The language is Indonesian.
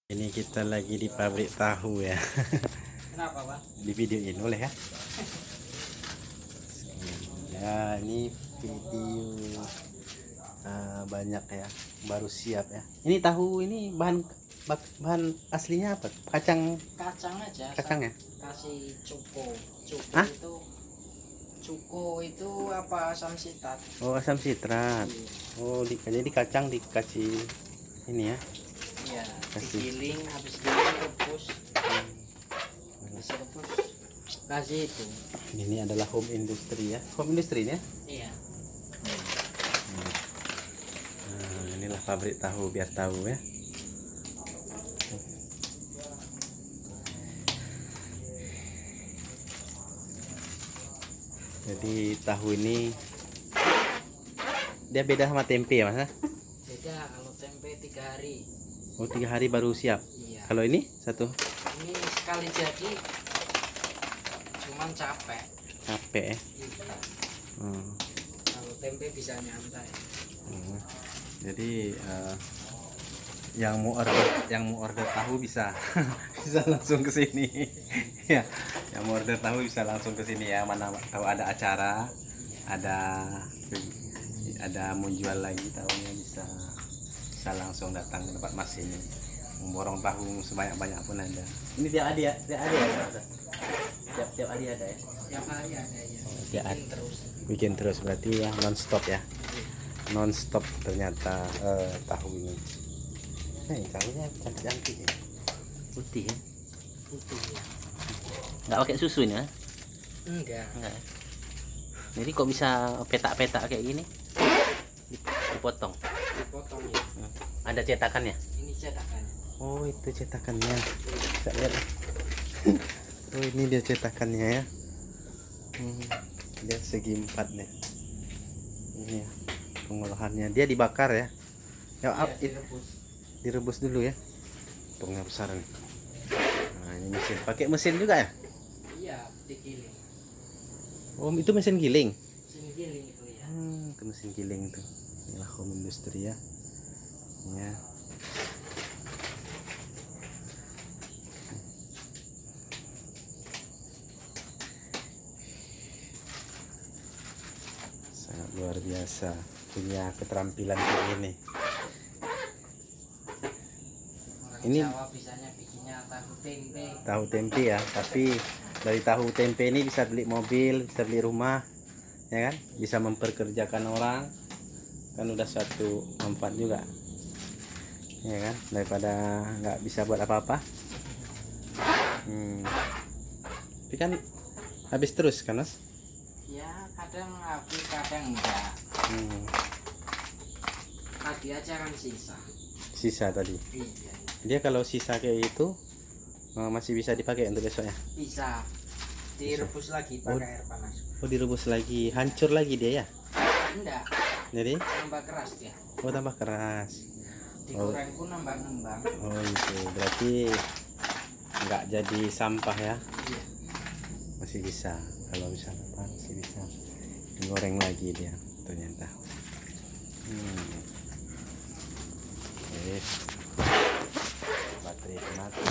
Ini kita lagi di pabrik tahu ya. Kenapa, Pak? Di videoin boleh ya? Ya, ini video banyak ya, baru siap ya. Ini tahu ini bahan aslinya apa? Kacang Kacang aja. ya? Kasih cuko. Hah? Cuko itu apa? Asam sitat. Oh, asam sitrat. Iya. Oh, jadi kacang dikasih ini ya. Iya, Kasih. digiling, habis giling rebus. Habis rebus kasih itu. Ini adalah home industry ya. Home industry ya. Iya. Nah, inilah pabrik tahu biar tahu ya. Jadi tahu ini dia beda sama tempe ya mas? Beda, kalau tempe 3 hari. Oh 3 hari baru siap. Iya. Kalau ini satu Ini sekali jadi cuman capek. capek ya. Iya. Kalau tempe bisa nyantai. Jadi yang mau order tahu bisa bisa langsung ke sini ya. Yang mau order tahu bisa langsung ke sini ya. Mana tahu ada acara, ada mau jual lagi tahunya bisa langsung datang ke tempat mas ini. Memborong tahu sebanyak-banyak pun ada. Ini tiap hari ya? Tiap hari ada ya? Tiap hari ada ya. Tiap hari. Bikin terus. Bikin terus berarti ya non stop ya. Non stop ternyata tahu ini. Nah, tahunya cantik ya. Putih ya. Putih ya. Nggak pakai susu ya? Enggak. Jadi kok bisa petak-petak kayak gini? Dipotong. Dipotong ya. Ada cetakannya? Ini cetakannya. Oh, itu cetakannya. Bisa lihat. Oh, ini dia cetakannya ya. Dia segi 4 nih. Ini ya pengolahannya. Dia dibakar ya. Ya, direbus dulu ya. Potongnya besar nih. Nah, ini mesin. Pakai mesin juga ya? Iya, digiling. Oh, itu mesin giling. Mesin giling itu ya. Itu mesin giling tuh. Inilah home industry ya. Ya. Sangat luar biasa punya keterampilan kayak ini. Orang Ini Jawa bisanya bikinnya tahu tempe. tahu tempe ya, tapi dari tahu tempe ini bisa beli mobil, bisa beli rumah, ya kan? Bisa memperkerjakan orang, kan udah suatu manfaat juga, ya kan? Daripada nggak bisa buat apa-apa. Tapi kan habis terus kan mas? Ya, kadang habis, kadang enggak. Tadi aja kan sisa. Sisa tadi. Iya. Dia kalau sisa kayak itu masih bisa dipakai untuk besoknya. Bisa. Direbus lagi pakai air panas. Oh direbus lagi, hancur lagi dia ya? Enggak. Jadi? Tambah keras dia. Oh tambah keras. Digoreng pun nambah-nambah. Oh itu berarti nggak jadi sampah ya? Iya. Masih bisa. Kalau misalnya apa masih bisa digoreng lagi dia ternyata. Oke. Baterai mati.